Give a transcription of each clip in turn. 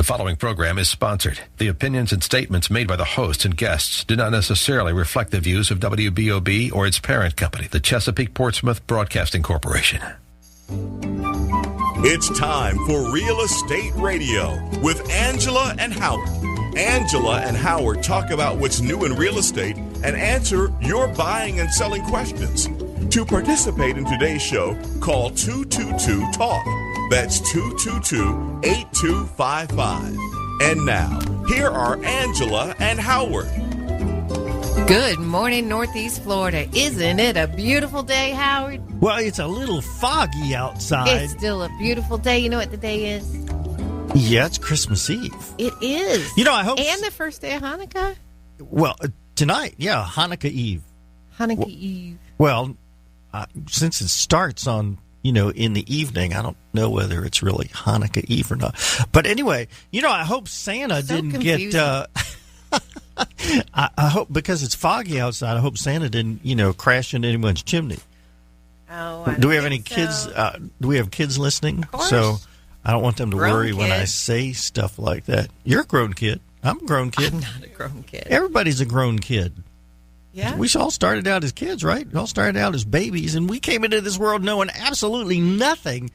The following program is sponsored. The opinions and statements made by the hosts and guests do not necessarily reflect the views of WBOB or its parent company, the Chesapeake Portsmouth Broadcasting Corporation. It's time for Real Estate Radio with Angela and Howard. Angela and Howard talk about what's new in real estate and answer your buying and selling questions. To participate in today's show, call 222-TALK. That's 222-8255. And now, here are Angela and Howard. Good morning, Northeast Florida. Isn't it a beautiful day, Howard? Well, it's a little foggy outside. It's still a beautiful day. You know what the day is? Yeah, it's Christmas Eve. It is. You know, I hope... And the first day of Hanukkah? Well, tonight, yeah, Hanukkah Eve. Hanukkah Eve. Well, since it starts on, in the evening, I don't know whether it's really Hanukkah Eve or not. But anyway, I hope Santa didn't get... I hope, because it's foggy outside, I hope Santa didn't, crash into anyone's chimney. Oh, do we have any kids? Do we have kids listening? Of course. So I don't want them to worry Grown when I kid. say stuff like that. You're a grown kid. I'm a grown kid. I'm not a grown kid. Everybody's a grown kid. Yeah. We all started out as kids, right? We all started out as babies, and we came into this world knowing absolutely nothing.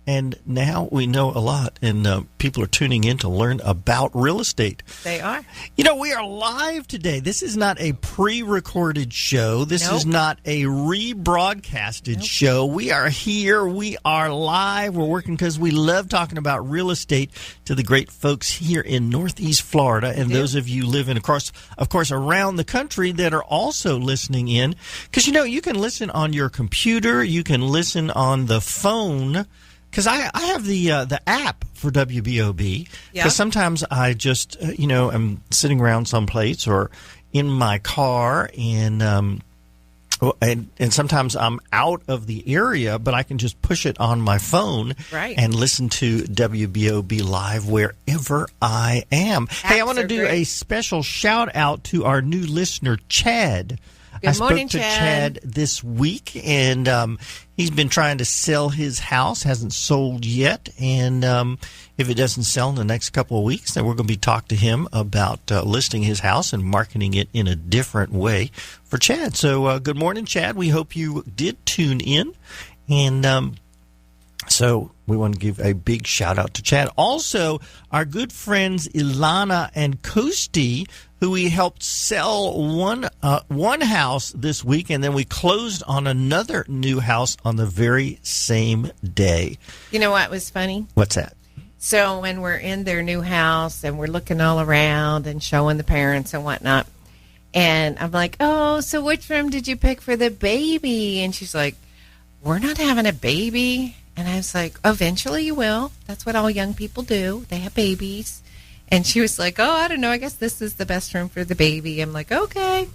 And now we know a lot, and people are tuning in to learn about real estate. They are. We are live today. This is not a pre-recorded show. This is not a rebroadcasted show. We are here. We are live. We're working because we love talking about real estate to the great folks here in Northeast Florida, and those of you living, of course, around the country that are also listening in. Because, you can listen on your computer. You can listen on the phone. Because I have the app for WBOB. Because sometimes I just, I'm sitting around someplace or in my car, and sometimes I'm out of the area, but I can just push it on my phone and listen to WBOB live wherever I am. Hey, I want to do a special shout out to our new listener, Chad. Good morning, I spoke to Chad this week, and he's been trying to sell his house, hasn't sold yet, and if it doesn't sell in the next couple of weeks, then we're going to be talking to him about listing his house and marketing it in a different way for Chad. So good morning, Chad. We hope you did tune in, and so we want to give a big shout-out to Chad. Also, our good friends Ilana and Kosti, who we helped sell one house this week, and then we closed on another new house on the very same day. You know what was funny? What's that? So when we're in their new house and we're looking all around and showing the parents and whatnot, and I'm like, oh, so which room did you pick for the baby? And she's like, we're not having a baby. And I was like, eventually you will. That's what all young people do. They have babies. And she was like, oh, I don't know. I guess this is the best room for the baby. I'm like, okay.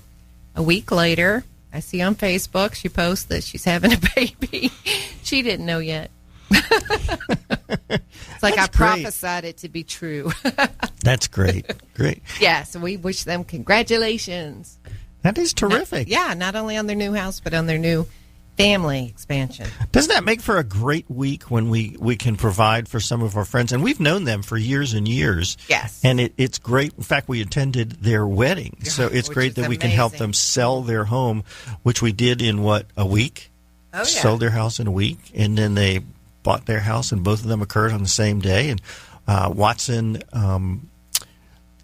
A week later, I see on Facebook, she posts that she's having a baby. She didn't know yet. It's like I prophesied it to be true. That's great. Great. Yeah, so we wish them congratulations. That is terrific. Not only on their new house, but on their new family expansion. Doesn't that make for a great week when we can provide for some of our friends? And we've known them for years and years. Yes. And it's great. In fact, we attended their wedding. So it's great that we can help them sell their home, which we did in, a week? Oh, yeah. Sold their house in a week. And then they bought their house, and both of them occurred on the same day. And Watson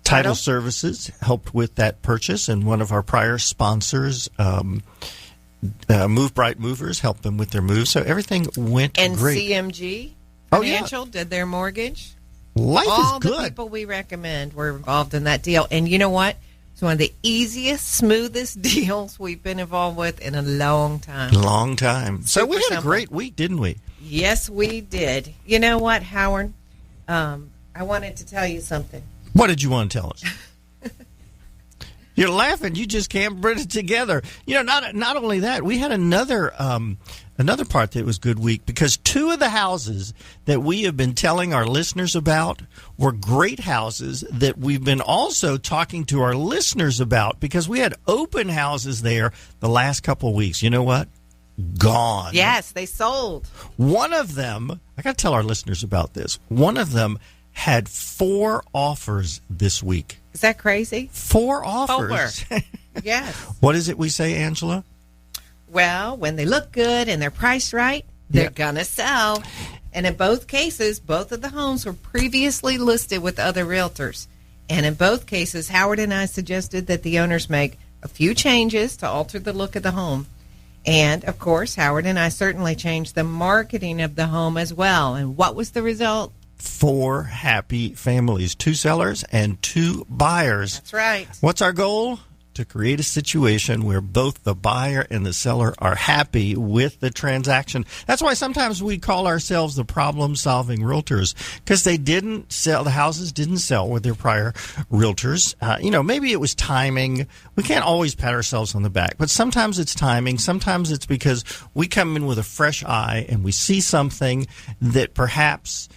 Title Services helped with that purchase, and one of our prior sponsors, Move Bright Movers, helped them with their move. So everything went great. And CMG Financial did their mortgage. Life All is good. All the people we recommend were involved in that deal. And you know what? It's one of the easiest, smoothest deals we've been involved with in a long time. Long time. So we had simple. a great week, didn't we? Yes, we did. You know what, Howard? I wanted to tell you something. What did you want to tell us? You're laughing. You just can't put it together. Not only that, we had another part that was good week, because two of the houses that we have been telling our listeners about were great houses that we've been also talking to our listeners about, because we had open houses there the last couple of weeks. You know what? Gone. Yes, they sold. One of them, I got to tell our listeners about this. One of them had 4 offers this week. Is that crazy? 4 offers. 4. Yes. What is it we say, Angela? Well, when they look good and they're priced right, they're going to sell. And in both cases, both of the homes were previously listed with other realtors. And in both cases, Howard and I suggested that the owners make a few changes to alter the look of the home. And, of course, Howard and I certainly changed the marketing of the home as well. And what was the result? 4 happy families, 2 sellers and 2 buyers. That's right. What's our goal? To create a situation where both the buyer and the seller are happy with the transaction. That's why sometimes we call ourselves the problem-solving realtors, because they didn't sell, the houses didn't sell with their prior realtors. Maybe it was timing. We can't always pat ourselves on the back, but sometimes it's timing. Sometimes it's because we come in with a fresh eye and we see something that perhaps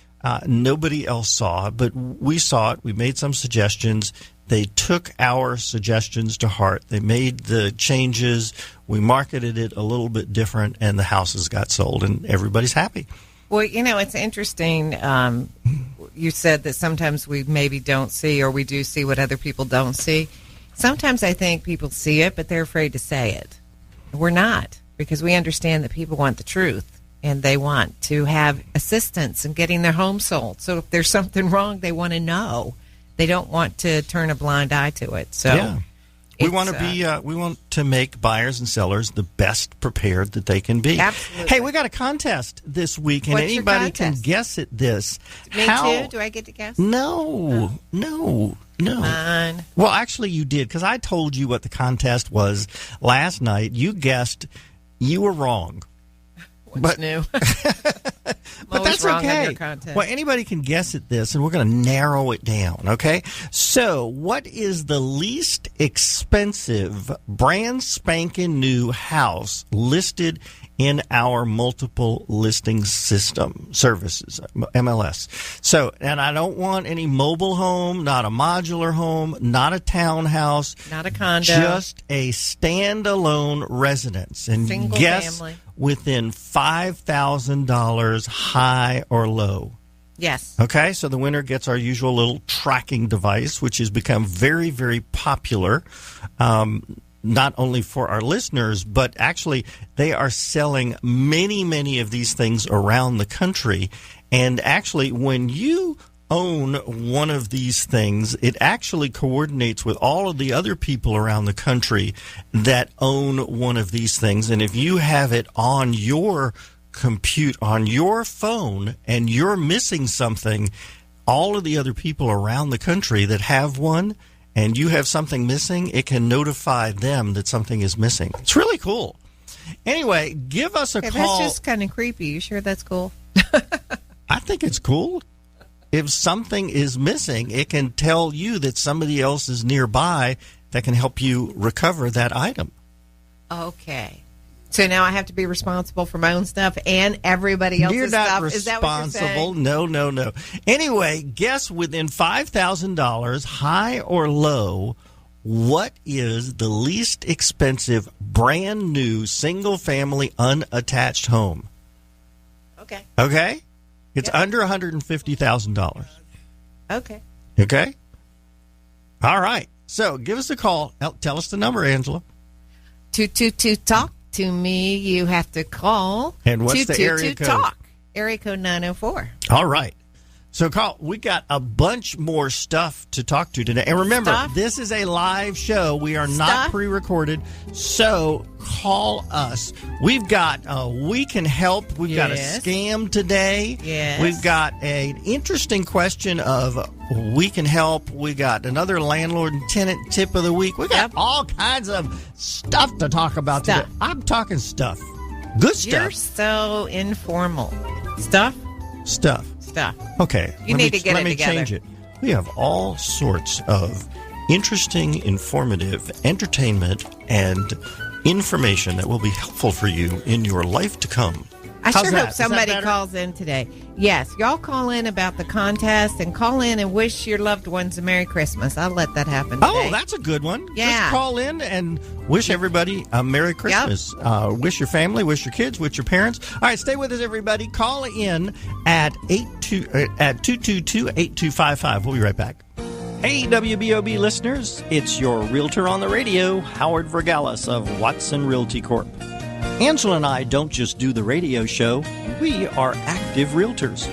nobody else saw, but we saw it. We made some suggestions. They took our suggestions to heart. They made the changes. We marketed it a little bit different, and the houses got sold, and everybody's happy. Well, it's interesting. You said that sometimes we maybe don't see, or we do see what other people don't see. Sometimes I think people see it, but they're afraid to say it. We're not, because we understand that people want the truth, and they want to have assistance in getting their home sold. So if there's something wrong, they want to know. They don't want to turn a blind eye to it. So yeah. We want to make buyers and sellers the best prepared that they can be. Absolutely. Hey, we got a contest this week, and What's anybody can guess at this. Me too? Do I get to guess? No. Fine. Well, actually, you did, because I told you what the contest was last night. You guessed. You were wrong. What's new? But that's okay. Well, anybody can guess at this, and we're going to narrow it down, okay? So, what is the least expensive, brand spanking new house listed in our multiple listing system services, MLS? So, and I don't want any mobile home, not a modular home, not a townhouse. Not a condo. Just a standalone residence. And single guess family. Within $5,000, high or low. Yes. Okay, so the winner gets our usual little tracking device, which has become very, very popular, not only for our listeners, but actually they are selling many, many of these things around the country. And actually, when you own one of these things, it actually coordinates with all of the other people around the country that own one of these things. And if you have it on your on your phone, and you're missing something, all of the other people around the country that have one, and you have something missing, it can notify them that something is missing. It's really cool. Anyway, give us a call. That's just kind of creepy. You sure that's cool? I think it's cool. If something is missing, it can tell you that somebody else is nearby that can help you recover that item. Okay. So now I have to be responsible for my own stuff and everybody else's stuff? You're not responsible. Is that what you're saying? No. Anyway, guess within $5,000, high or low, what is the least expensive, brand new, single-family, unattached home? Okay. Okay? It's under $150,000. Okay. Okay? All right. So give us a call. Tell us the number, Angela. 222-TALK to me. You have to call. And what's the area code? TALK. Area code 904. All right. So, Carl, we got a bunch more stuff to talk to today. And remember, this is a live show. We are not pre-recorded. So, call us. We've got We Can Help. We've got a scam today. Yes. We've got an interesting question of We Can Help. We got another landlord and tenant tip of the week. We got all kinds of stuff to talk about today. I'm talking stuff. Good stuff. You're so informal. Stuff. Okay. You need to get it together. Let me change it. We have all sorts of interesting, informative entertainment and information that will be helpful for you in your life to come. I How's sure that? hope somebody Is that better? calls in today. Yes, y'all call in about the contest and call in and wish your loved ones a Merry Christmas. I'll let that happen today. Oh, that's a good one. Yeah. Just call in and wish everybody a Merry Christmas. Wish your family, wish your kids, wish your parents. All right, stay with us, everybody. Call in at 222-8255. We'll be right back. Hey, WBOB listeners. It's your realtor on the radio, Howard Vergalis of Watson Realty Corp. Angela and I don't just do the radio show. We are active realtors.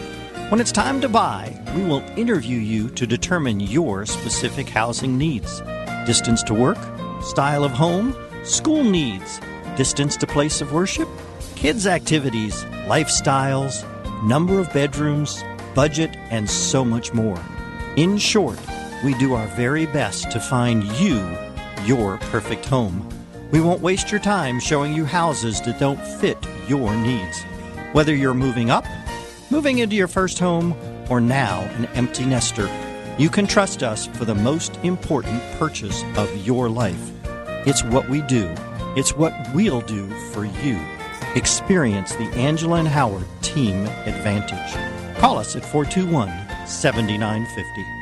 When it's time to buy, we will interview you to determine your specific housing needs. Distance to work, style of home, school needs, distance to place of worship, kids' activities, lifestyles, number of bedrooms, budget, and so much more. In short, we do our very best to find you your perfect home. We won't waste your time showing you houses that don't fit your needs. Whether you're moving up, moving into your first home, or now an empty nester, you can trust us for the most important purchase of your life. It's what we do. It's what we'll do for you. Experience the Angela and Howard Team Advantage. Call us at 421-7950.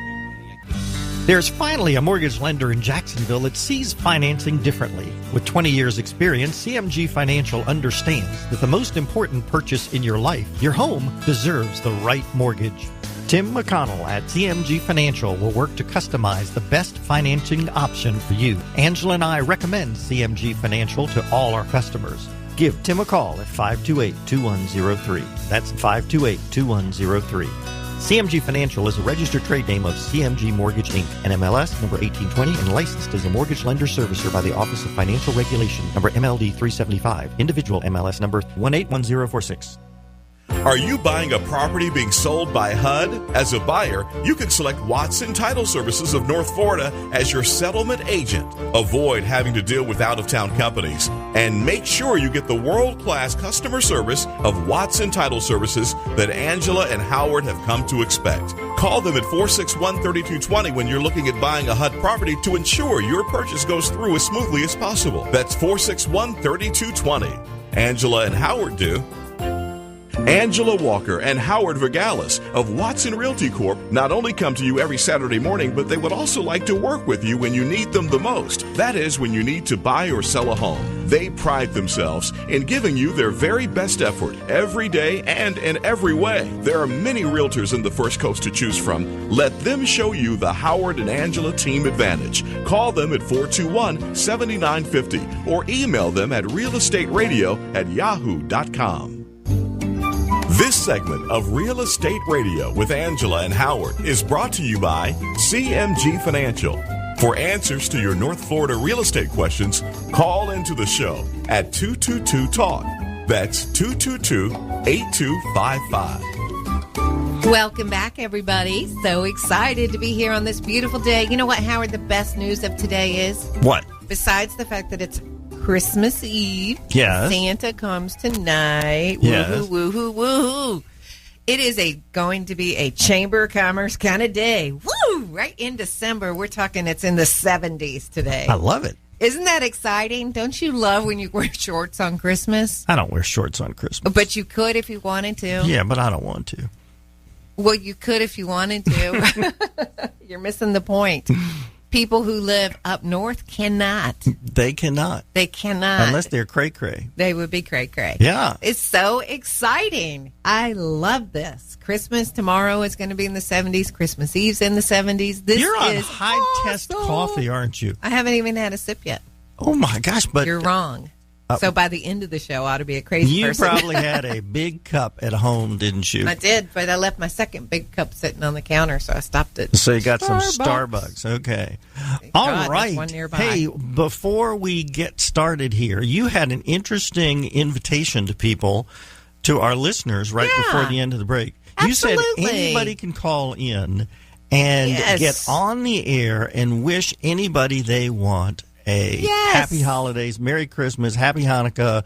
There's finally a mortgage lender in Jacksonville that sees financing differently. With 20 years' experience, CMG Financial understands that the most important purchase in your life, your home, deserves the right mortgage. Tim McConnell at CMG Financial will work to customize the best financing option for you. Angela and I recommend CMG Financial to all our customers. Give Tim a call at 528-2103. That's 528-2103. CMG Financial is a registered trade name of CMG Mortgage, Inc., NMLS number 1820, and licensed as a mortgage lender servicer by the Office of Financial Regulation, number MLD 375, individual MLS number 181046. Are you buying a property being sold by HUD? As a buyer, you can select Watson Title Services of North Florida as your settlement agent. Avoid having to deal with out-of-town companies and make sure you get the world-class customer service of Watson Title Services that Angela and Howard have come to expect. Call them at 461-3220 when you're looking at buying a HUD property to ensure your purchase goes through as smoothly as possible. That's 461-3220. Angela and Howard do. Angela Walker and Howard Vergalis of Watson Realty Corp. not only come to you every Saturday morning, but they would also like to work with you when you need them the most. That is, when you need to buy or sell a home. They pride themselves in giving you their very best effort every day and in every way. There are many realtors in the First Coast to choose from. Let them show you the Howard and Angela Team Advantage. Call them at 421-7950 or email them at realestateradio@yahoo.com. This segment of Real Estate Radio with Angela and Howard is brought to you by CMG Financial. For answers to your North Florida real estate questions, call into the show at 222-TALK. That's 222-8255. Welcome back, everybody. So excited to be here on this beautiful day. You know what, Howard, the best news of today is? What? Besides the fact that it's Christmas Eve. Yes. Santa comes tonight. Yes. Woohoo, woohoo, woohoo. It is going to be a Chamber of Commerce kind of day. Woo! Right in December. We're talking it's in the 70s today. I love it. Isn't that exciting? Don't you love when you wear shorts on Christmas? I don't wear shorts on Christmas. But you could if you wanted to. Yeah, but I don't want to. Well, you could if you wanted to. You're missing the point. People who live up north cannot. They cannot. They cannot. Unless they're cray-cray. They would be cray-cray. Yeah. It's so exciting. I love this. Christmas tomorrow is going to be in the 70s. Christmas Eve's in the 70s. This You're on is high-test awesome. coffee, aren't you? I haven't even had a sip yet. Oh, my gosh. But You're wrong. So by the end of the show, I ought to be a crazy you person. probably had a big cup at home, didn't you? I did, but I left my second big cup sitting on the counter, so I stopped it. So you got some Starbucks. Okay. All God, right. there's one nearby. Hey, before we get started here, you had an interesting invitation to people, to our listeners, right before the end of the break. Absolutely. You said anybody can call in and get on the air and wish anybody they want a happy holidays, Merry Christmas, Happy Hanukkah,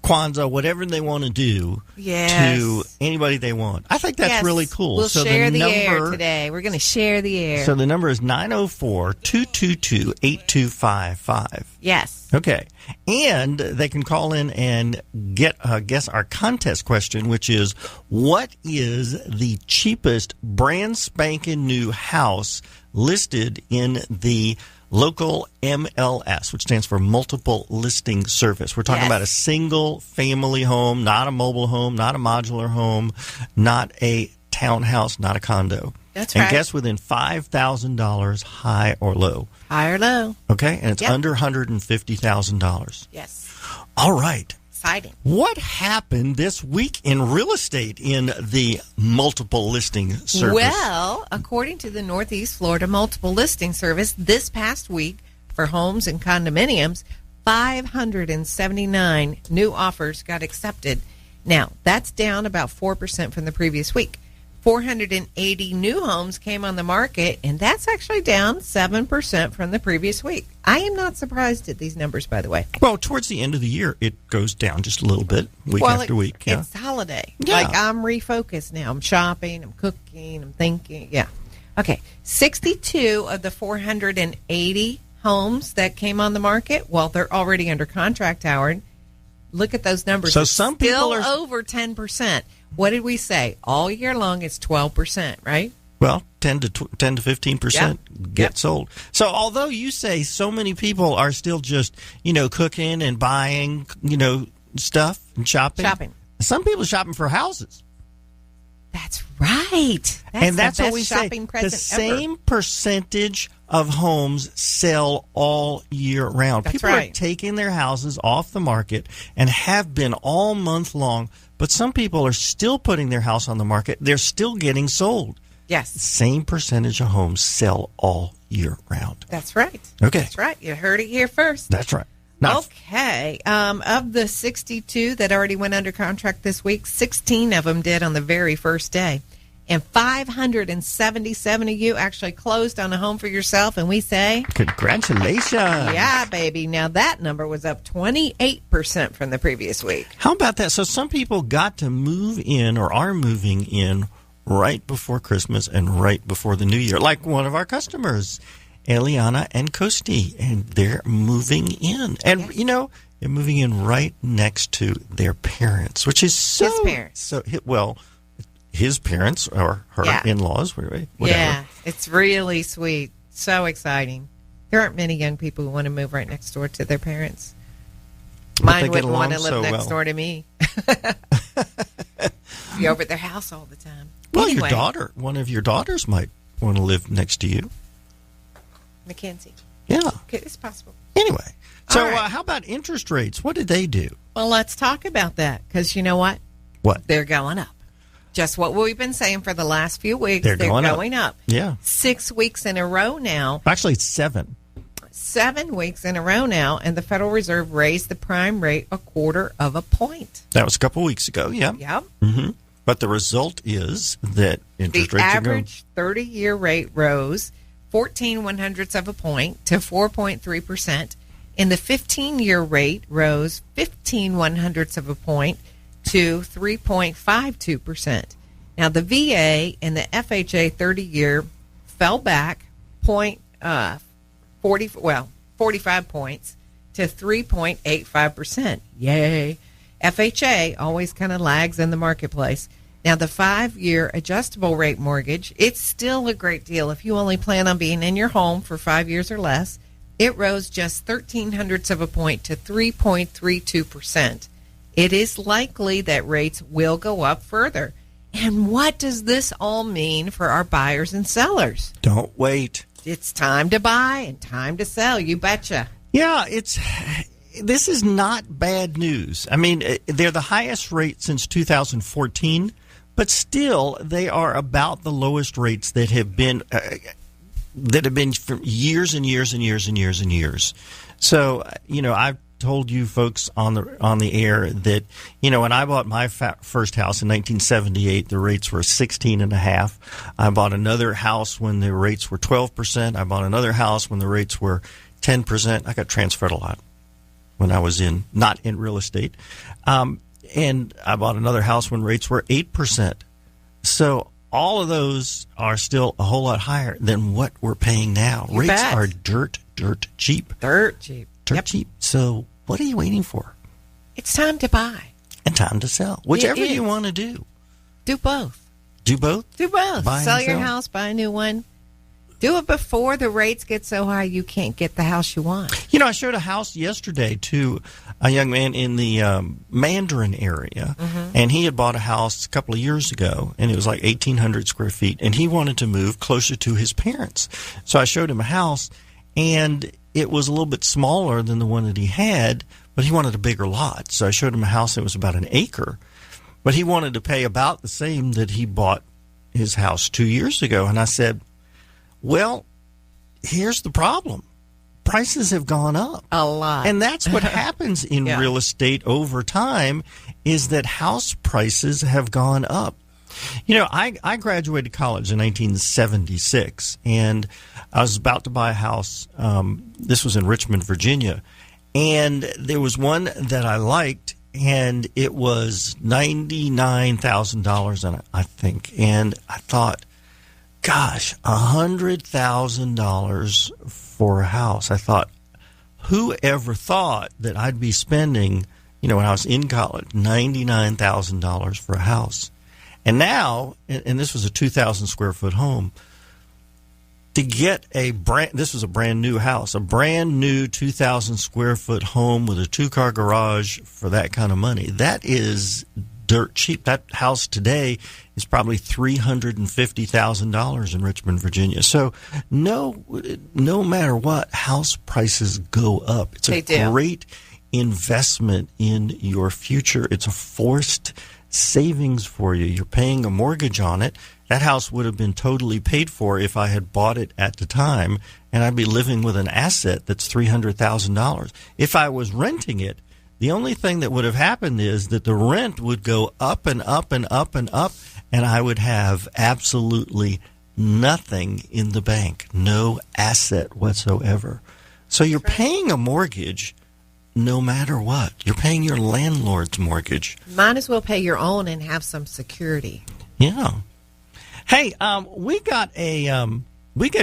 Kwanzaa, whatever they want to do to anybody they want. I think that's really cool. We'll share the air today. We're going to share the air. So the number is 904-222-8255. Yes. Okay. And they can call in and guess our contest question, which is, what is the cheapest brand spanking new house listed in the local MLS, which stands for Multiple Listing Service? We're talking about a single family home, not a mobile home, not a modular home, not a townhouse, not a condo. That's right. And guess within $5,000, high or low. High or low. Okay, and it's under $150,000. Yes. All right. Exciting. What happened this week in real estate in the Multiple Listing Service? Well, according to the Northeast Florida Multiple Listing Service, this past week for homes and condominiums, 579 new offers got accepted. Now, that's down about 4% from the previous week. 480 new homes came on the market, and that's actually down 7% from the previous week. I am not surprised at these numbers, by the way. Well, towards the end of the year, it goes down just a little bit, week after week. It's holiday. Yeah. Like, I'm refocused now. I'm shopping, I'm cooking, I'm thinking. Yeah. Okay. 62 of the 480 homes that came on the market, well, they're already under contract, Howard. Look at those numbers. So it's some people still are over 10%. What did we say? All year long, it's 12%, right? Well, 10 to 15% get sold. So although you say so many people are still just, cooking and buying, stuff and shopping. Some people are shopping for houses. That's right. That's what we say. The same percentage of homes sell all year round. People are taking their houses off the market and have been all month long, but some people are still putting their house on the market. They're still getting sold. Yes. Same percentage of homes sell all year round. That's right. Okay. That's right. You heard it here first. That's right. Okay. Of the 62 that already went under contract this week, 16 of them did on the very first day. And 577 of you actually closed on a home for yourself, and we say, congratulations. Yeah, baby. Now, that number was up 28% from the previous week. How about that? So some people got to move in or are moving in right before Christmas and right before the New Year, like one of our customers, Eliana and Kosti, and they're moving in. And, they're moving in right next to their parents, which is so... His parents. His parents or her in-laws, whatever. Yeah, it's really sweet. So exciting. There aren't many young people who want to move right next door to their parents. Mine wouldn't want to live next door to me. Be over at their house all the time. Well, anyway. One of your daughters might want to live next to you. Mackenzie. Yeah. Okay, it's possible. Anyway, so how about interest rates? What did they do? Well, let's talk about that, because you know what? What? They're going up. Just what we've been saying for the last few weeks. They're going up. Yeah. 6 weeks in a row now. Actually, it's 7. 7 weeks in a row now, and the Federal Reserve raised the prime rate 1/4 point. That was a couple weeks ago, yeah. Yep. Mm-hmm. But the result is that interest rates are going... The average 30-year rate rose 0.14 point to 4.3%, and the 15-year rate rose 0.15 point to 3.52%. Now, the VA and the FHA 30-year fell back 45 points to 3.85%. Yay. FHA always kind of lags in the marketplace. Now, the 5-year adjustable rate mortgage, it's still a great deal if you only plan on being in your home for 5 years or less. It rose just 0.13 point to 3.32%. It is likely that rates will go up further. And what does this all mean for our buyers and sellers? Don't wait. It's time to buy and time to sell, you betcha. Yeah, this is not bad news. I mean, they're the highest rate since 2014, but still they are about the lowest rates that have been for years and years and years and years and years. So, I've told you folks on the air that, when I bought my first house in 1978, the rates were 16.5. I bought another house when the rates were 12%. I bought another house when the rates were 10%. I got transferred a lot when I was not in real estate. And I bought another house when rates were 8%. So all of those are still a whole lot higher than what we're paying now. You Rates bet. are dirt cheap. Dirt cheap. Dirt cheap. So what are you waiting for? It's time to buy. And time to sell. Whichever is. you want to do. Do both. Do both? Do both. Buy Sell and your sell. house, buy a new one. Do it before the rates get so high you can't get the house you want. I showed a house yesterday to a young man in the Mandarin area, and he had bought a house a couple of years ago, and it was like 1,800 square feet, and he wanted to move closer to his parents. So I showed him a house, and it was a little bit smaller than the one that he had, but he wanted a bigger lot. So I showed him a house that was about an acre, but he wanted to pay about the same that he bought his house 2 years ago. And I said, well, here's the problem. Prices have gone up. A lot. And that's what happens in Yeah. real estate over time, is that house prices have gone up. I graduated college in 1976, and I was about to buy a house. This was in Richmond, Virginia. And there was one that I liked, and it was $99,000, I think. And I thought, gosh, $100,000 for a house. I thought, who ever thought that I'd be spending, when I was in college, $99,000 for a house? And now, and this was a 2,000 square foot home, to get this was a brand new house, a brand new 2,000 square foot home with a 2-car garage for that kind of money. That is dirt cheap. That house today is probably $350,000 in Richmond, Virginia. So no matter what, house prices go up. It's a great investment in your future. It's a forced savings for you. You're paying a mortgage on it. That house would have been totally paid for if I had bought it at the time, and I'd be living with an asset that's $300,000. If I was renting it, the only thing that would have happened is that the rent would go up and up and up and up, and I would have absolutely nothing in the bank, no asset whatsoever. So you're paying a mortgage no matter what. You're paying your landlord's mortgage. Might as well pay your own and have some security. Yeah. Hey, we get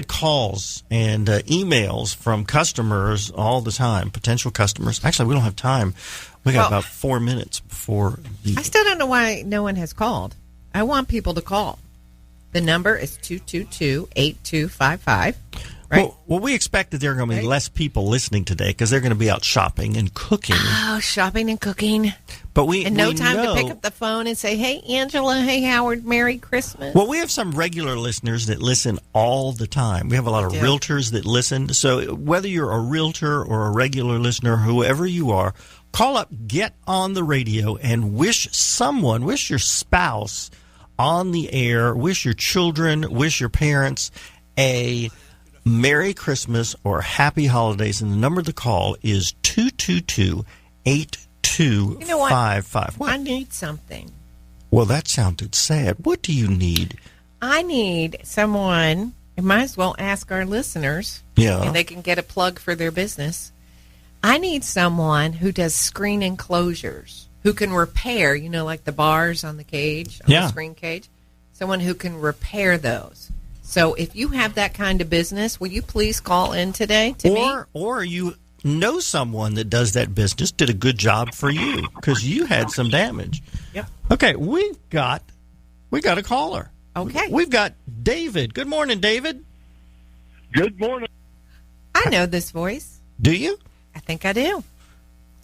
calls and emails from customers all the time, potential customers. Actually, we don't have time. We got about 4 minutes before the... I still don't know why no one has called. I want people to call. The number is 222-8255. Right? Well, we expect that there are going to be less people listening today because they're going to be out shopping and cooking. Oh, shopping and cooking. But we no time know, to pick up the phone and say, hey, Angela, hey, Howard, Merry Christmas. Well, we have some regular listeners that listen all the time. We have a lot of realtors that listen. So whether you're a realtor or a regular listener, whoever you are, call up, get on the radio, and wish your spouse on the air, wish your children, wish your parents a Merry Christmas or Happy Holidays. And the number to call is 222-8255. What? I need something. Well, that sounded sad. What do you need? I need someone, I might as well ask our listeners, and they can get a plug for their business. I need someone who does screen enclosures, who can repair, like the bars on the cage, on the screen cage. Someone who can repair those. So if you have that kind of business, will you please call in today to me? Or you know someone that does that business, did a good job for you because you had some damage. Yep. Okay, we got a caller. Okay. We've got David. Good morning, David. Good morning. I know this voice. Do you? I think I do.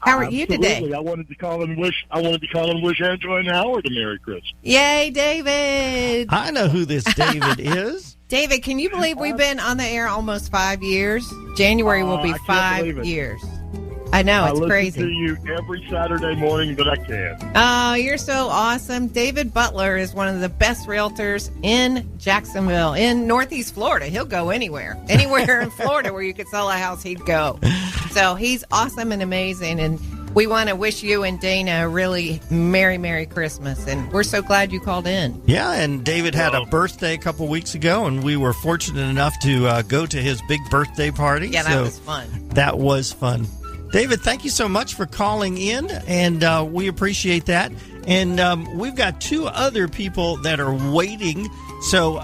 How are you today? I wanted to call and wish Angela and Howard a Merry Christmas. Yay, David. I know who this David is. David, can you believe we've been on the air almost 5 years? January will be 5 years. I know, it's crazy. I listen to you every Saturday morning that I can. Oh, you're so awesome. David Butler is one of the best realtors in Jacksonville, in Northeast Florida. He'll go anywhere. Anywhere in Florida where you could sell a house, he'd go. So he's awesome and amazing. And we want to wish you and Dana a really Merry Christmas, and we're so glad you called in. Yeah, and David had a birthday a couple weeks ago, and we were fortunate enough to go to his big birthday party. Yeah, that was fun. That was fun. David, thank you so much for calling in, and we appreciate that. And we've got two other people that are waiting. So,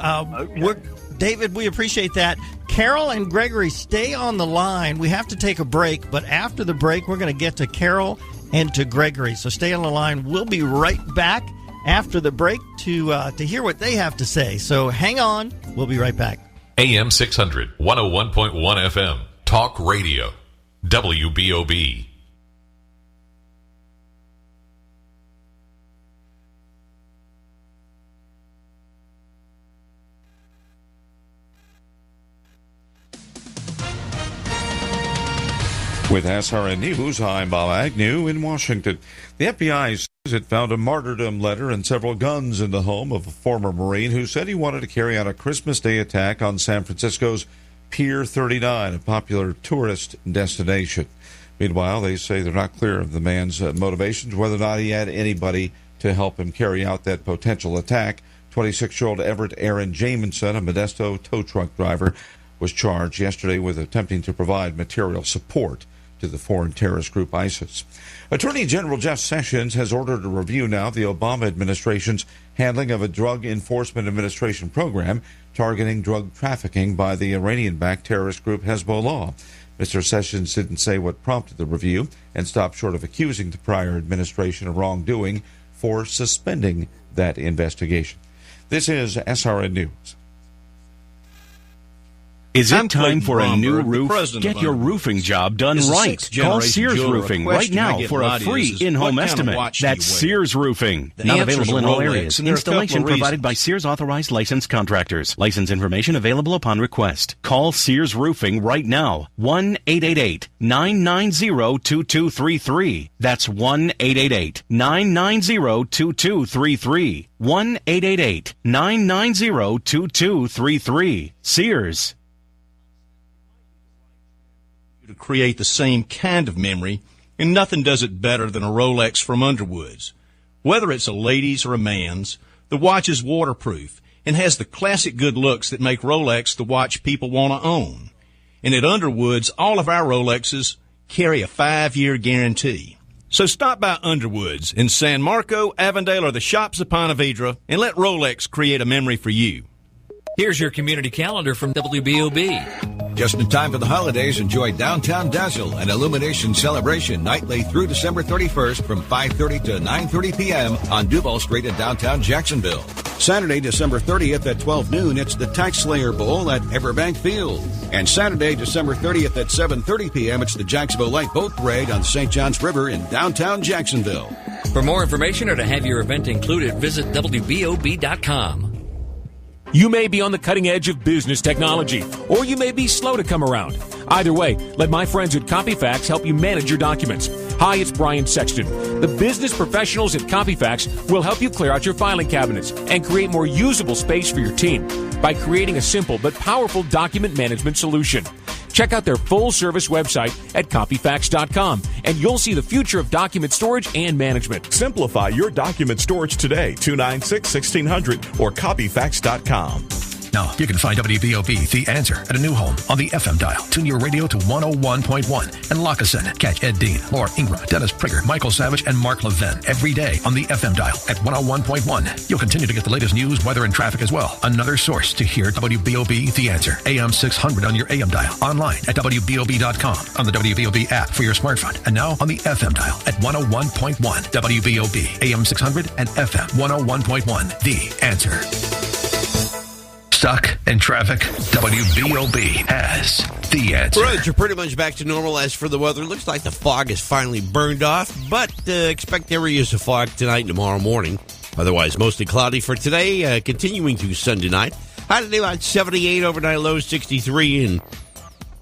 David, we appreciate that. Carol and Gregory, stay on the line. We have to take a break, but after the break, we're going to get to Carol and to Gregory. So stay on the line. We'll be right back after the break to hear what they have to say. So hang on. We'll be right back. AM 600, 101.1 FM, Talk Radio, WBOB. With SRN News, I'm Bob Agnew in Washington. The FBI says it found a martyrdom letter and several guns in the home of a former Marine who said he wanted to carry out a Christmas Day attack on San Francisco's Pier 39, a popular tourist destination. Meanwhile, they say they're not clear of the man's motivations, whether or not he had anybody to help him carry out that potential attack. 26-year-old Everett Aaron Jamison, a Modesto tow truck driver, was charged yesterday with attempting to provide material support to the foreign terrorist group ISIS. Attorney General Jeff Sessions has ordered a review now of the Obama administration's handling of a Drug Enforcement Administration program targeting drug trafficking by the Iranian-backed terrorist group Hezbollah. Mr. Sessions didn't say what prompted the review and stopped short of accusing the prior administration of wrongdoing for suspending that investigation. This is SRN News. Is it time for a new roof? Get your roofing job done right. Call Sears Roofing right now for a free in-home estimate. That's Sears Roofing. Not available in all areas. Installation provided by Sears authorized licensed contractors. License information available upon request. Call Sears Roofing right now. 1-888-990-2233. That's 1-888-990-2233. 1-888-990-2233. Sears. To create the same kind of memory, and nothing does it better than a Rolex from Underwoods. Whether it's a lady's or a man's, the watch is waterproof and has the classic good looks that make Rolex the watch people want to own. And at Underwoods, all of our Rolexes carry a 5-year guarantee. So stop by Underwoods in San Marco, Avondale, or the shops of Ponte Vedra and let Rolex create a memory for you. Here's your community calendar from WBOB. Just in time for the holidays, enjoy Downtown Dazzle, an illumination celebration nightly through December 31st from 5:30 to 9:30 p.m. on Duval Street in downtown Jacksonville. Saturday, December 30th at 12 noon, it's the Tax Slayer Bowl at Everbank Field. And Saturday, December 30th at 7:30 p.m., it's the Jacksonville Light Boat Parade on the St. Johns River in downtown Jacksonville. For more information or to have your event included, visit WBOB.com. You may be on the cutting edge of business technology, or you may be slow to come around. Either way, let my friends at CopyFax help you manage your documents. Hi, it's Brian Sexton. The business professionals at CopyFax will help you clear out your filing cabinets and create more usable space for your team by creating a simple but powerful document management solution. Check out their full-service website at copyfax.com, and you'll see the future of document storage and management. Simplify your document storage today, 296-1600 or copyfax.com. Now, you can find WBOB, The Answer, at a new home on the FM dial. Tune your radio to 101.1 and lock us in. Catch Ed Dean, Laura Ingram, Dennis Prigger, Michael Savage, and Mark Levin every day on the FM dial at 101.1. You'll continue to get the latest news, weather, and traffic as well. Another source to hear WBOB, The Answer, AM 600 on your AM dial. Online at WBOB.com, on the WBOB app for your smartphone. And now on the FM dial at 101.1 WBOB, AM 600 and FM 101.1. The Answer. Stuck in traffic? WBOB has The Answer. Roads are pretty much back to normal. As for the weather, it looks like the fog is finally burned off, but expect areas of fog tonight and tomorrow morning. Otherwise, mostly cloudy for today, continuing through Sunday night. High today about 78, overnight low 63, and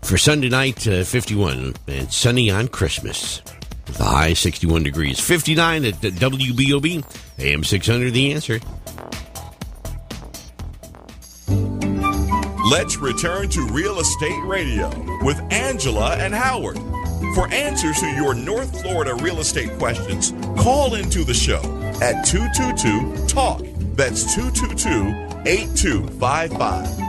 for Sunday night, 51, and sunny on Christmas. With the high 61 degrees. 59 at WBOB, AM 600, The Answer. Let's return to Real Estate Radio with Angela and Howard. For answers to your North Florida real estate questions, call into the show at 222-TALK. That's 222-8255.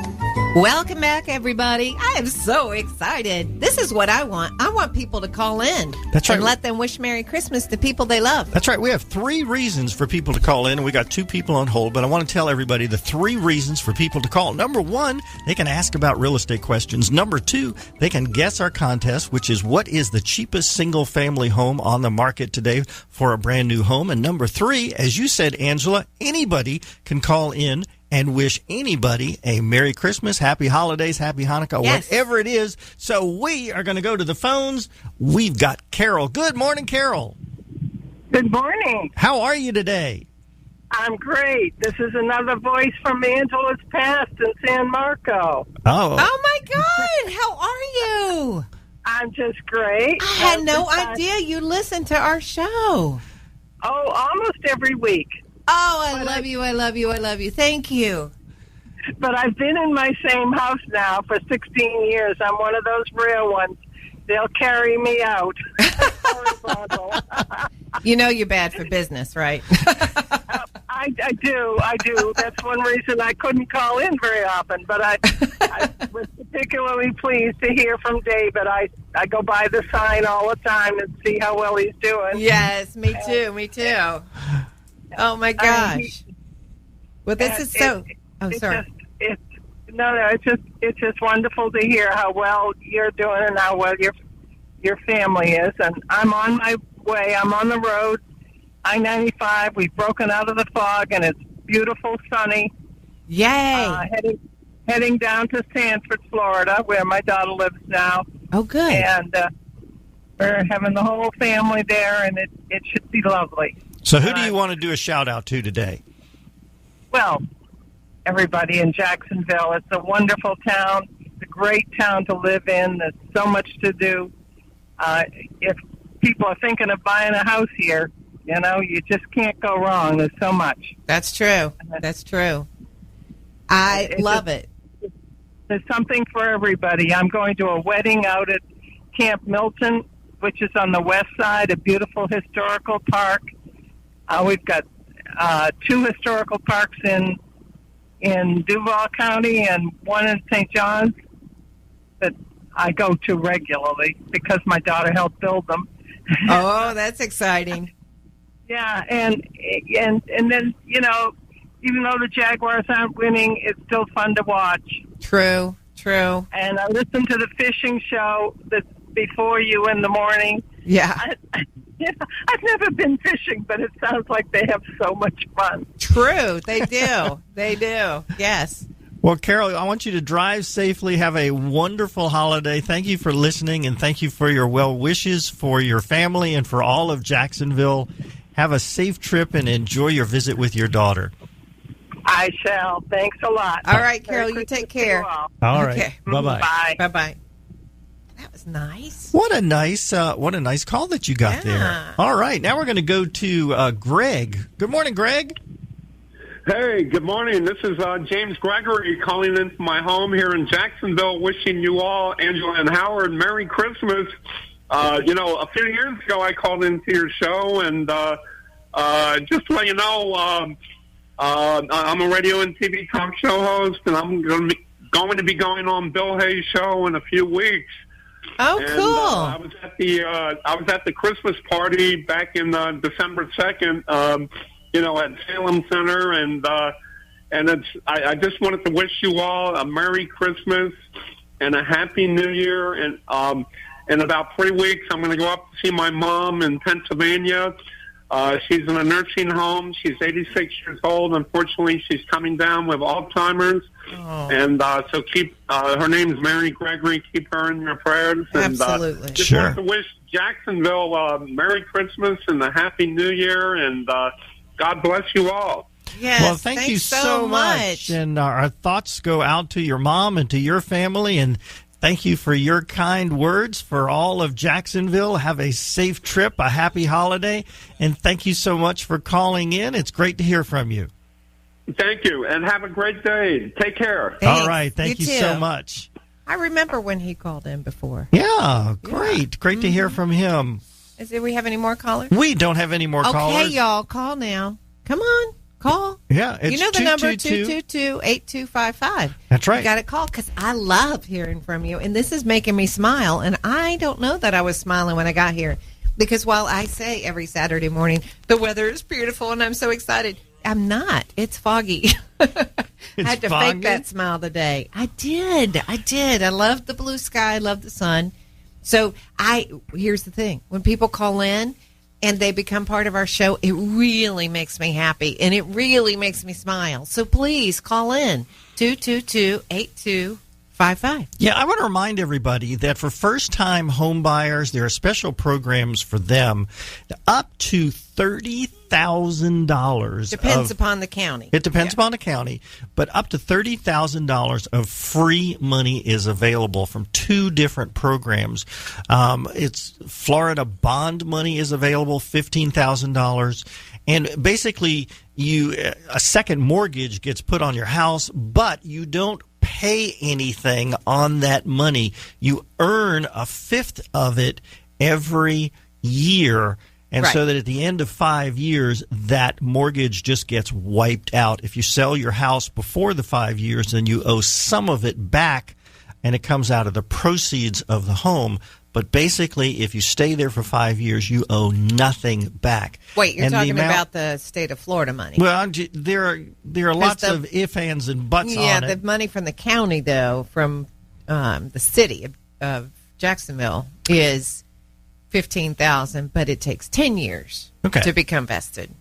Welcome back, everybody. I am so excited. This is what I want. I want people to call in. That's right. And let them wish Merry Christmas to people they love. That's right. We have 3 reasons for people to call in, and we got 2 people on hold, but I want to tell everybody the 3 reasons for people to call. Number 1, they can ask about real estate questions. Number 2, they can guess our contest, which is what is the cheapest single-family home on the market today for a brand new home. And number 3, as you said, Angela, anybody can call in and wish anybody a Merry Christmas, Happy Holidays, Happy Hanukkah, whatever it is. So we are going to go to the phones. We've got Carol. Good morning, Carol. Good morning. How are you today? I'm great. This is another voice from Angela's past in San Marco. Oh. Oh, my God. How are you? I'm just great. I had no idea you listened to our show. Oh, almost every week. Oh, I love you. I love you. I love you. Thank you. But I've been in my same house now for 16 years. I'm one of those rare ones. They'll carry me out. You know you're bad for business, right? I do. That's one reason I couldn't call in very often. But I was particularly pleased to hear from David. I go by the sign all the time and see how well he's doing. Yes, me too. Me too. Oh my gosh! Well, this is so. Sorry. It's just wonderful to hear how well you're doing and how well your family is. And I'm on my way. I'm on the road. I-95. We've broken out of the fog, and it's beautiful, sunny. Yay! Heading down to Sanford, Florida, where my daughter lives now. Oh, good. And we're having the whole family there, and it should be lovely. So who do you want to do a shout-out to today? Well, everybody in Jacksonville. It's a wonderful town. It's a great town to live in. There's so much to do. If people are thinking of buying a house here, you just can't go wrong. There's so much. That's true. That's true. I love it. There's something for everybody. I'm going to a wedding out at Camp Milton, which is on the west side, a beautiful historical park. We've got 2 historical parks in Duval County and one in St. John's that I go to regularly because my daughter helped build them. Oh, that's exciting. Yeah, and then, even though the Jaguars aren't winning, it's still fun to watch. True. And I listen to the fishing show that's before you in the morning. Yeah. I've never been fishing, but it sounds like they have so much fun. True, they do. They do, yes. Well, Carol, I want you to drive safely, have a wonderful holiday. Thank you for listening, and thank you for your well wishes for your family and for all of Jacksonville. Have a safe trip and enjoy your visit with your daughter. I shall. Thanks a lot. All right, Carol, you take care. All right. Okay. Bye-bye. Bye. Bye-bye. That was nice. What a nice call that you got there. All right, now we're going to go to Greg. Good morning, Greg. Hey, good morning. This is James Gregory calling in from my home here in Jacksonville, wishing you all, Angela and Howard, Merry Christmas. A few years ago I called into your show, and just to let you know, I'm a radio and TV talk show host, and I'm going to be going on Bill Hayes' show in a few weeks. Oh, and, cool! I was at the Christmas party back in December 2nd, at Salem Center, and I just wanted to wish you all a Merry Christmas and a Happy New Year. And in about 3 weeks, I'm going to go up to see my mom in Pennsylvania. She's in a nursing home. She's 86 years old. Unfortunately, she's coming down with Alzheimer's. Oh. And so keep her name's Mary Gregory. Keep her in your prayers. And, Absolutely. Just wanted to wish Jacksonville Merry Christmas and a Happy New Year. And God bless you all. Yes, well, thank you so much. And our thoughts go out to your mom and to your family. And thank you for your kind words for all of Jacksonville. Have a safe trip, a happy holiday, and thank you so much for calling in. It's great to hear from you. Thank you, and have a great day. Take care. Thanks. All right, thank you so much. I remember when he called in before. Yeah, great. Great to hear from him. Do we have any more callers? We don't have any more callers. Okay, y'all, call now. Come on, call. Yeah, it's you know the number 222-8255. That's right. You got to call because I love hearing from you, and this is making me smile. And I don't know that I was smiling when I got here because while I say every Saturday morning the weather is beautiful and I'm so excited, I'm not. It's foggy. I had to fake that smile today. I did. I love the blue sky. I love the sun. So here's the thing. When people call in and they become part of our show, it really makes me happy and it really makes me smile. So please call in 222-8255. Yeah, I want to remind everybody that for first-time home buyers, there are special programs for them up to $30,000. Depends upon the county. It depends upon the county, but up to $30,000 of free money is available from 2 different programs. It's Florida bond money is available, $15,000, and basically a second mortgage gets put on your house, but you don't pay anything on that money. You earn a fifth of it every year. And so that at the end of 5 years, that mortgage just gets wiped out. If you sell your house before the 5 years, then you owe some of it back, and it comes out of the proceeds of the home. But basically, if you stay there for 5 years, you owe nothing back. Wait, you're talking about the state of Florida money. Well, there are lots of ifs, ands, and buts on it. Yeah, the money from the county, though, from the city of Jacksonville is $15,000, but it takes 10 years to become vested.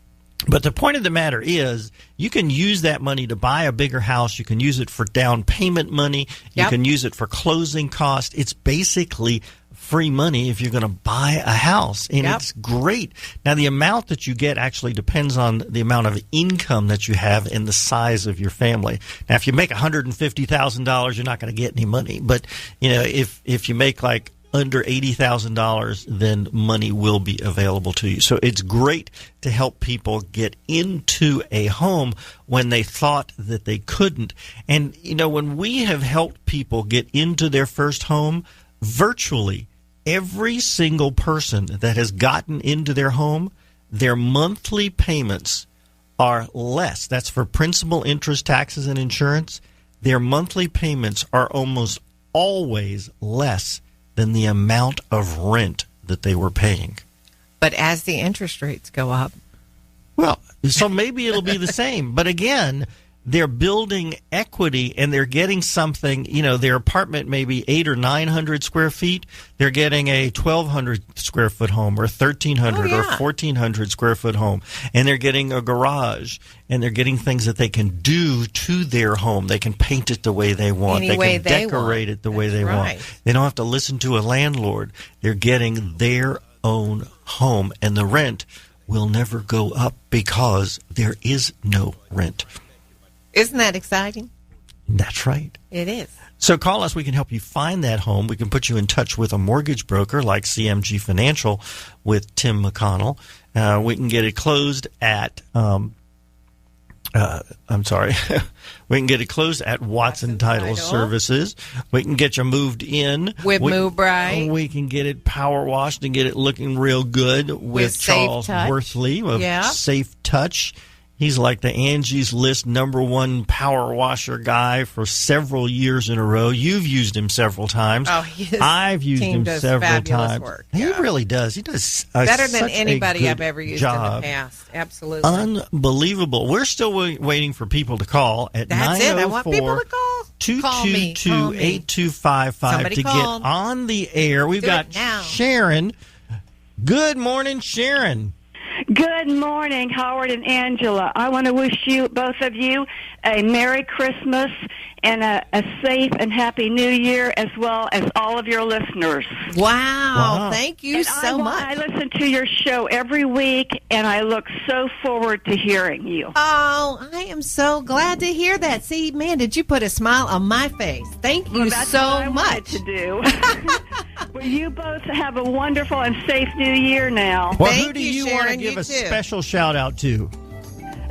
But the point of the matter is you can use that money to buy a bigger house. You can use it for down payment money. You can use it for closing costs. It's basically free money if you're going to buy a house, and it's great. Now, the amount that you get actually depends on the amount of income that you have and the size of your family. Now, if you make $150,000, you're not going to get any money. But if you make like under $80,000, then money will be available to you. So it's great to help people get into a home when they thought that they couldn't. And when we have helped people get into their first home, virtually every single person that has gotten into their home, their monthly payments are less. That's for principal, interest, taxes, and insurance. Their monthly payments are almost always less than the amount of rent that they were paying. But as the interest rates go up. Well, so maybe it'll be the same. But again, they're building equity and they're getting something, their apartment may be 800 or 900 square feet. They're getting a 1,200 square foot home or 1,300 or 1,400 square foot home. And they're getting a garage and they're getting things that they can do to their home. They can paint it the way they want. They can decorate it the way they want. They don't have to listen to a landlord. They're getting their own home, and the rent will never go up because there is no rent. Isn't that exciting? That's right. It is. So call us. We can help you find that home. We can put you in touch with a mortgage broker like CMG Financial with Tim McConnell. We can get it closed at we can get it closed at Watson Title Services. We can get you moved in with MoveBright. We can get it power washed and get it looking real good with Charles Worthley of Safe Touch. He's like the Angie's List #1 power washer guy for several years in a row. You've used him several times. Oh, I've used him several times. Work. He really does. He does better than anybody I've ever used in the past. Absolutely. Unbelievable. We're still waiting for people to call at 904. I want people to call. 222-8255 to get on the air. We've got Sharon. Good morning, Sharon. Good morning, Howard and Angela. I want to wish you, both of you, a Merry Christmas and a safe and Happy New Year, as well as all of your listeners. Wow. Thank you so much. I listen to your show every week, and I look so forward to hearing you. Oh, I am so glad to hear that. See, man, did you put a smile on my face? Thank you so much. To do. Well, you both have a wonderful and safe New Year now. Well, who do you want to give a special shout-out to?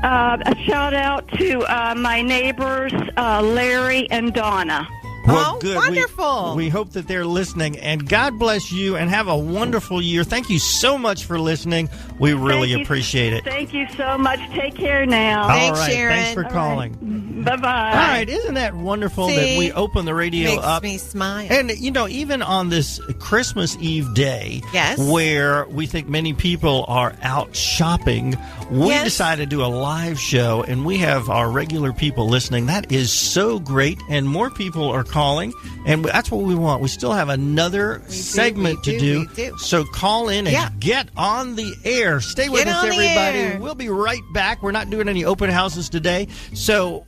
A shout-out to my neighbors, Larry and Donna. Well, good. Wonderful. We hope that they're listening, and God bless you, and have a wonderful year. Thank you so much for listening. We really appreciate it. Thank you so much. Take care now. Thanks, all right, Sharon. Thanks for calling. Right. Bye-bye. All right, isn't that wonderful that we open the radio up? Makes me smile. And, even on this Christmas Eve day, yes, where we think many people are out shopping, we decided to do a live show, and we have our regular people listening. That is so great, and more people are calling, and that's what we want. We still have another segment to do. So call in and get on the air. Stay with us, everybody. We'll be right back. We're not doing any open houses today, so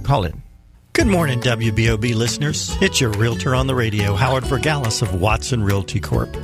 call in. Good morning, WBOB listeners. It's your realtor on the radio, Howard Vergalis of Watson Realty Corp.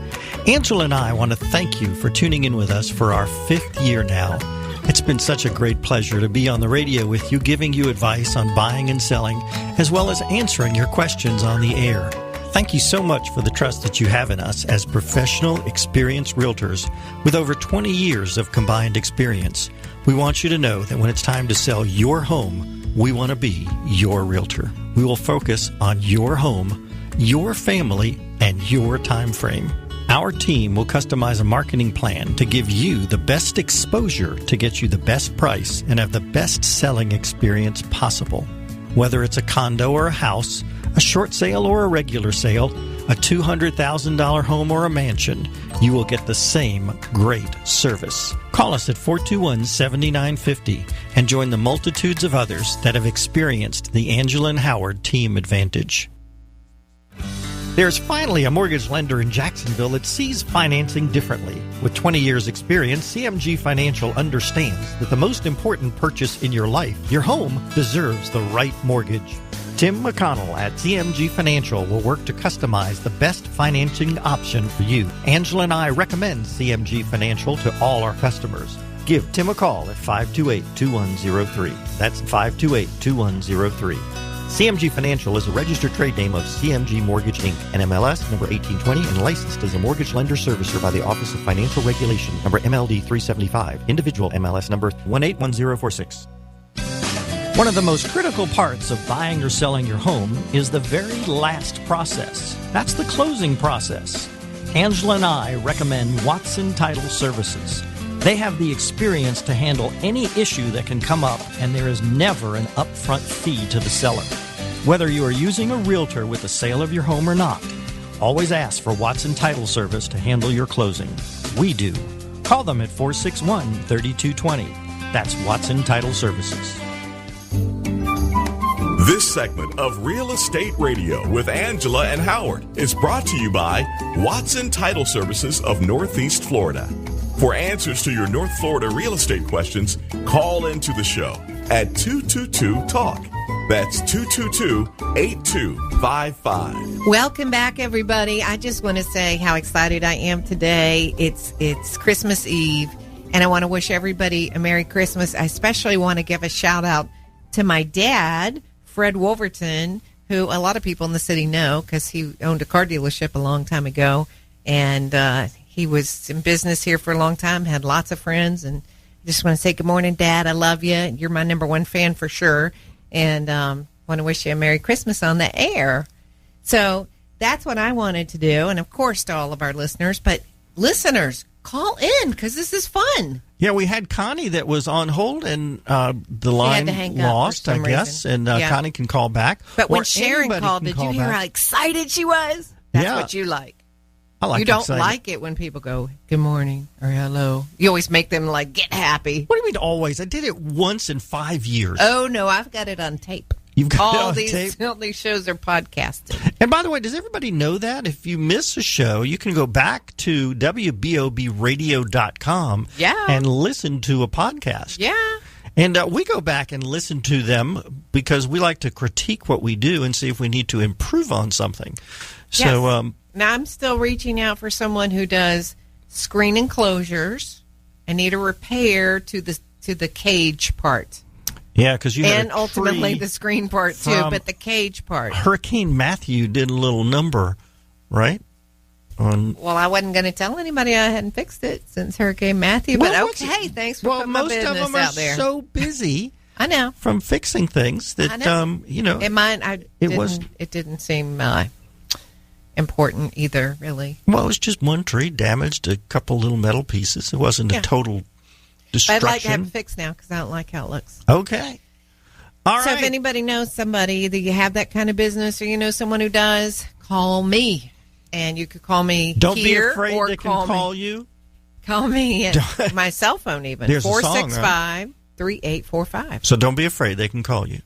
Angela and I want to thank you for tuning in with us for our 5th year now. It's been such a great pleasure to be on the radio with you, giving you advice on buying and selling, as well as answering your questions on the air. Thank you so much for the trust that you have in us as professional, experienced realtors with over 20 years of combined experience. We want you to know that when it's time to sell your home, we want to be your realtor. We will focus on your home, your family, and your time frame. Our team will customize a marketing plan to give you the best exposure to get you the best price and have the best selling experience possible. Whether it's a condo or a house, a short sale or a regular sale, a $200,000 home or a mansion, you will get the same great service. Call us at 421-7950 and join the multitudes of others that have experienced the Angela and Howard Team Advantage. There's finally a mortgage lender in Jacksonville that sees financing differently. With 20 years' experience, CMG Financial understands that the most important purchase in your life, your home, deserves the right mortgage. Tim McConnell at CMG Financial will work to customize the best financing option for you. Angela and I recommend CMG Financial to all our customers. Give Tim a call at 528-2103. That's 528-2103. CMG Financial is a registered trade name of CMG Mortgage, Inc., NMLS number 1820, and licensed as a mortgage lender servicer by the Office of Financial Regulation, number MLD 375, individual MLS number 181046. One of the most critical parts of buying or selling your home is the very last process. That's the closing process. Angela and I recommend Watson Title Services. They have the experience to handle any issue that can come up, and there is never an upfront fee to the seller. Whether you are using a realtor with the sale of your home or not, always ask for Watson Title Service to handle your closing. We do. Call them at 461-3220. That's Watson Title Services. This segment of Real Estate Radio with Angela and Howard is brought to you by Watson Title Services of Northeast Florida. For answers to your North Florida real estate questions, call into the show at 222-TALK. That's 222-8255. Welcome back, everybody. I just want to say how excited I am today. It's Christmas Eve, and I want to wish everybody a Merry Christmas. I especially want to give a shout-out to my dad, Fred Wolverton, who a lot of people in the city know because he owned a car dealership a long time ago, and he was in business here for a long time, had lots of friends, and I just want to say good morning, Dad. I love you. You're my number one fan for sure, and want to wish you a Merry Christmas on the air. So that's what I wanted to do, and of course to all of our listeners, but listeners, call in because this is fun. Yeah, we had Connie that was on hold, and the line lost, I guess, and Connie can call back. But when Sharon called, did you hear how excited she was? That's what you like. I like you don't excited. like it when people go, good morning or hello. You always make them like get happy. What do you mean always? I did it once in 5 years. Oh, no, I've got it on tape. You've got all it on these, tape? All these shows are podcasted. And by the way, does everybody know that? If you miss a show, you can go back to WBOBradio.com and listen to a podcast. Yeah. And we go back and listen to them because we like to critique what we do and see if we need to improve on something. So, now, I'm still reaching out for someone who does screen enclosures. I need a repair to the cage part. Yeah, because you and ultimately the screen part too, but the cage part. Hurricane Matthew did a little number, right? Well, I wasn't going to tell anybody I hadn't fixed it since Hurricane Matthew, but okay, thanks for putting my business out there. Most of them are so busy I know. From fixing things that, In mine, it didn't seem important either, really. Well, it was just one tree damaged, a couple little metal pieces. It wasn't a total destruction. But I'd like to have it fixed now because I don't like how it looks. Okay. All so right. if anybody knows somebody, either you have that kind of business or you know someone who does, call me. And you could call me Don't here be afraid or they can call you. Call me at my cell phone even. There's a song, right? 465-3845. So don't be afraid they can call you.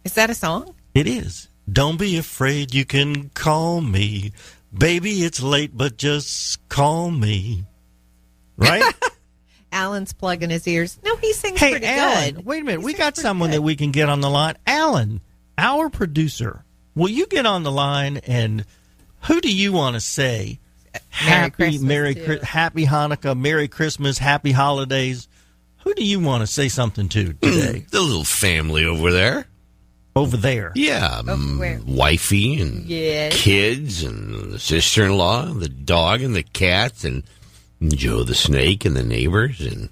Is that a song? It is. Don't be afraid you can call me. Baby, it's late, but just call me. Right? Alan's plugging his ears. No, he sings hey, pretty Alan, good. Wait a minute. We got someone that we can get on the line. Alan, our producer, will you get on the line and who do you want to say happy Hanukkah, Merry Christmas, Happy Holidays? Who do you want to say something to today? The little family over there. Over there? Yeah. Wifey and kids and the sister-in-law, the dog and the cats and Joe the snake and the neighbors and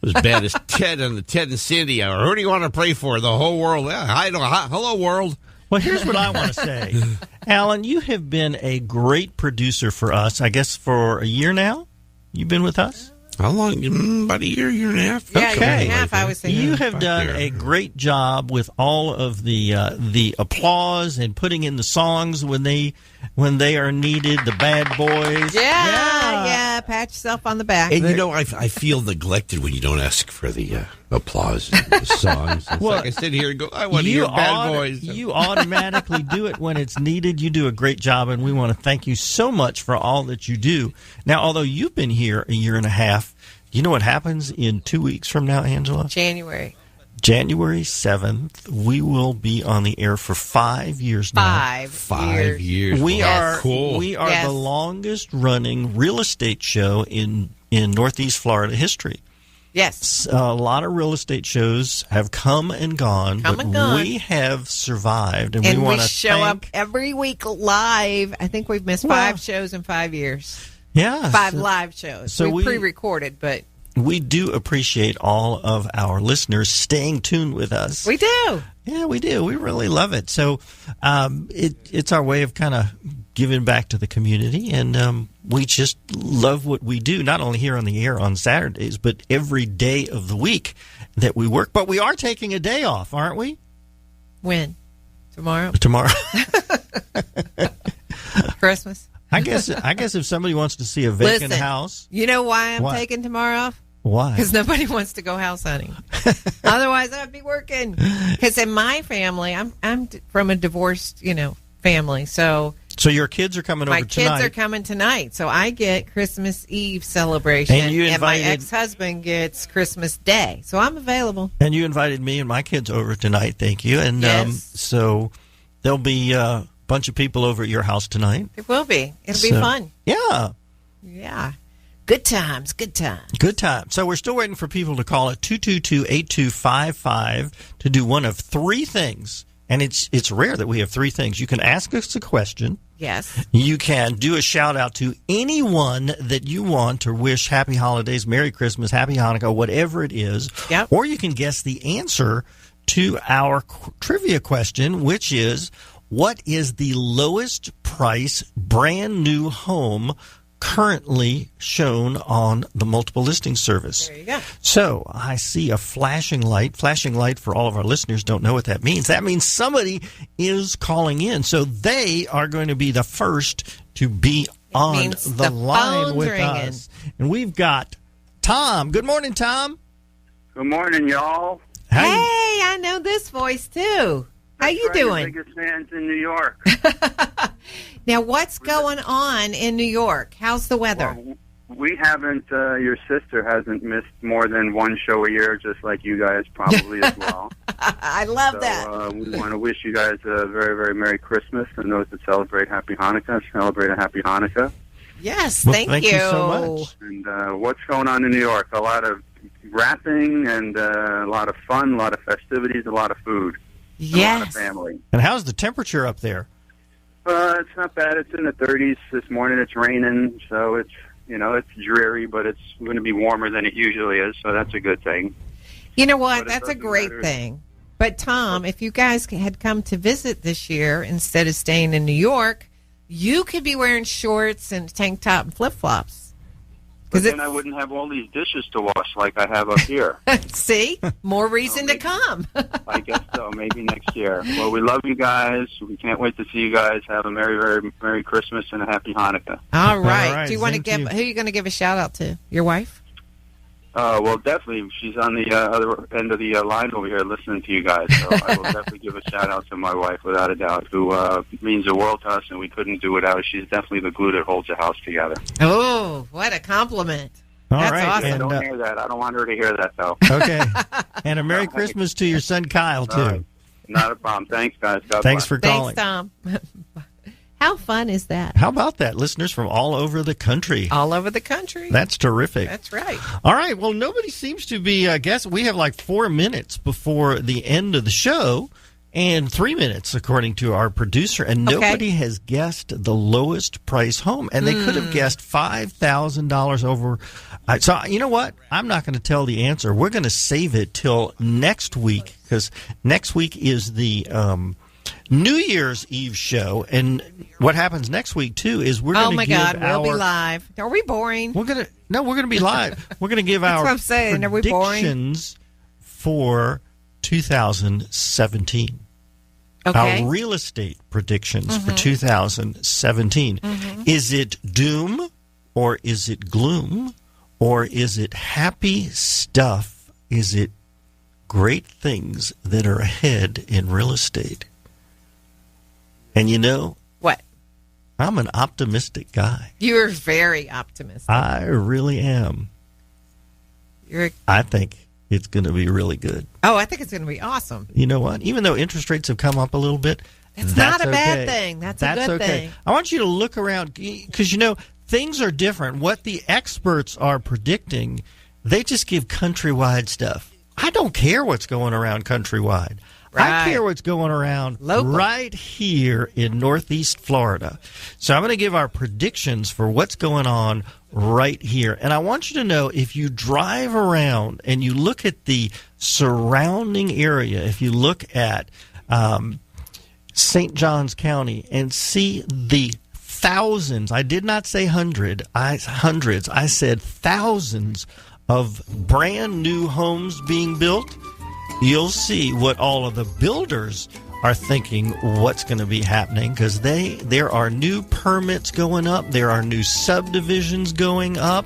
as bad as Ted on the Ted and Cindy hour. Who do you want to pray for? The whole world. Hello, world. Well, here's what I want to say. Alan, you have been a great producer for us, I guess, for a year now? You've been with us? How long? About a year and a half? Yeah, year and a half, I was thinking. You have done a great job with all of the applause and putting in the songs when they are needed, the bad boys. Yeah, pat yourself on the back. And I feel neglected when you don't ask for the applause and the songs. It's like I sit here and go, I want to hear bad boys. You automatically do it when it's needed. You do a great job, and we want to thank you so much for all that you do. Now, although you've been here a year and a half, you know what happens in 2 weeks from now, Angela? January 7th, we will be on the air for 5 years now. 5 years. We are cool. We are the longest running real estate show in Northeast Florida history. Yes. A lot of real estate shows have come and gone, we have survived, and we want to show up every week live. I think we've missed 5 shows in 5 years. Yeah. 5 live shows. So we pre-recorded, but we do appreciate all of our listeners staying tuned with us. We do. Yeah, we do. We really love it. So it's our way of kind of giving back to the community, and we just love what we do, not only here on the air on Saturdays, but every day of the week that we work. But we are taking a day off, aren't we? When? Tomorrow? Tomorrow. Christmas? I guess if somebody wants to see a vacant house. You know why I'm taking tomorrow off? Why? Because nobody wants to go house hunting. Otherwise, I'd be working. Because in my family, I'm from a divorced, family. So your kids are coming over tonight. My kids are coming tonight. So I get Christmas Eve celebration. And my ex-husband gets Christmas Day. So I'm available. And you invited me and my kids over tonight. Thank you. And so there'll be a bunch of people over at your house tonight. It will be. It'll be fun. Yeah. Yeah. Good times. Good times. Good times. So we're still waiting for people to call at 222-8255 to do one of 3 things. And it's rare that we have 3 things. You can ask us a question. Yes. You can do a shout-out to anyone that you want to wish Happy Holidays, Merry Christmas, Happy Hanukkah, whatever it is. Yep. Or you can guess the answer to our trivia question, which is, what is the lowest price brand new home currently shown on the multiple listing service? There you go. So I see a flashing light. Flashing light, for all of our listeners, don't know what that means. That means somebody is calling in. So they are going to be the first to be on the line with us. And we've got Tom. Good morning, Tom. Good morning, y'all. Hey, I know this voice too. How you doing? Biggest fans in New York. Now, what's going on in New York? How's the weather? Well, we haven't, your sister hasn't missed more than one show a year, just like you guys probably as well. I love that. We want to wish you guys a very, very Merry Christmas, and those that celebrate Happy Hanukkah, celebrate a Happy Hanukkah. Yes, thank you so much. And what's going on in New York? A lot of wrapping and a lot of fun, a lot of festivities, a lot of food. Yes. A lot of family. And how's the temperature up there? It's not bad. It's in the 30s this morning. It's raining, so it's dreary, but it's going to be warmer than it usually is, so that's a good thing. You know what? That's a great thing. But, Tom, if you guys had come to visit this year instead of staying in New York, you could be wearing shorts and a tank top and flip-flops. But then I wouldn't have all these dishes to wash like I have up here. See? More reason to come. I guess so. Maybe next year. Well, we love you guys. We can't wait to see you guys. Have a very, very Merry Christmas and a Happy Hanukkah. All right. Do you want to give? Who are you going to give a shout-out to? Your wife? Well, definitely. She's on the other end of the line over here listening to you guys. So I will definitely give a shout-out to my wife, without a doubt, who means the world to us, and we couldn't do without her. She's definitely the glue that holds the house together. Oh, what a compliment. That's awesome. And, don't hear that. I don't want her to hear that, though. Okay. And a Merry Christmas to your son, Kyle, too. Right. Not a problem. Thanks, guys. God Thanks bless. for calling. Thanks, Tom. How fun is that? How about that? Listeners from all over the country. All over the country. That's terrific. That's right. All right. Well, nobody seems to be, I guess we have like 4 minutes before the end of the show and 3 minutes, according to our producer. And nobody has guessed the lowest price home. And they could have guessed $5,000 over. So, you know what? I'm not going to tell the answer. We're going to save it till next week, because next week is the New Year's Eve show, and what happens next week too is we're going to give we'll be live. Are we boring? We're going to be live. We're going to give our predictions for 2017. Okay. Our real estate predictions for 2017. Is it doom, or is it gloom, or is it happy stuff? Is it great things that are ahead in real estate? And you know what? I'm an optimistic guy. You're very optimistic. I really am. I think it's going to be really good. Oh, I think it's going to be awesome. You know what? Even though interest rates have come up a little bit, that's not a bad thing. That's a good thing. I want you to look around, because, you know, things are different. What the experts are predicting, they just give countrywide stuff. I don't care what's going around countrywide. Right. I care what's going around right here in Northeast Florida. So I'm going to give our predictions for what's going on right here. And I want you to know, if you drive around and you look at the surrounding area, if you look at St. Johns County and see the thousands, I did not say hundreds, I said thousands of brand new homes being built, you'll see what all of the builders are thinking what's going to be happening, because there are new permits going up. There are new subdivisions going up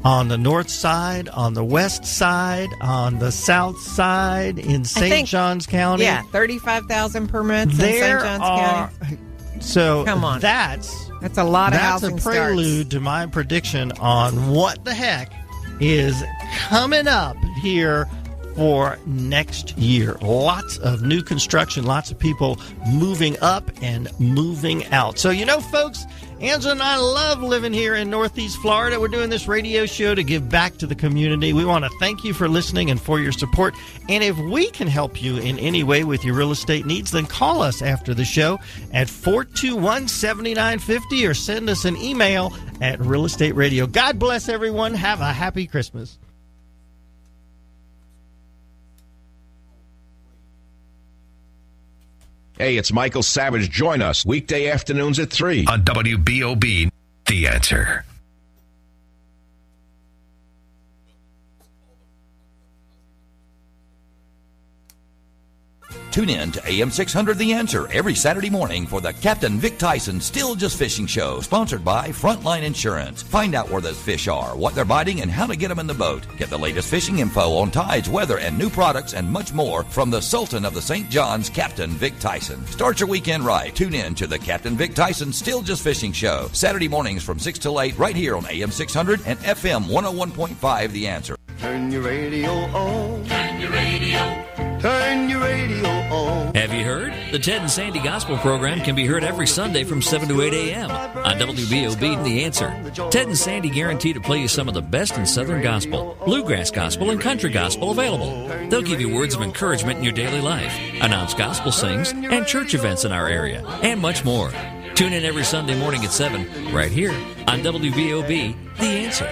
on the north side, on the west side, on the south side in St. Johns County. Yeah, 35,000 permits in St. Johns County. So come on, that's a lot of housing. That's a prelude to my prediction on what the heck is coming up here for next year. Lots of new construction, lots of people moving up and moving out. So, you know, folks, Angela and I love living here in Northeast Florida. We're doing this radio show to give back to the community. We want to thank you for listening and for your support. And if we can help you in any way with your real estate needs, then call us after the show at 421-7950 or send us an email at Real Estate Radio. God bless everyone. Have a happy Christmas. Hey, it's Michael Savage. Join us weekday afternoons at 3 on WBOB, The Answer. Tune in to AM 600 The Answer every Saturday morning for the Captain Vic Tyson Still Just Fishing Show, sponsored by Frontline Insurance. Find out where those fish are, what they're biting, and how to get them in the boat. Get the latest fishing info on tides, weather, and new products, and much more from the Sultan of the St. John's, Captain Vic Tyson. Start your weekend right. Tune in to the Captain Vic Tyson Still Just Fishing Show, Saturday mornings from 6 till 8 right here on AM 600 and FM 101.5 The Answer. Turn your radio on. Turn your radio. Turn your radio on. Have you heard? The Ted and Sandy Gospel program can be heard every Sunday from 7 to 8 a.m. on WBOB The Answer. Ted and Sandy guarantee to play you some of the best in Southern gospel, bluegrass gospel, and country gospel available. They'll give you words of encouragement in your daily life, announce gospel sings, and church events in our area, and much more. Tune in every Sunday morning at 7, right here on WBOB The Answer.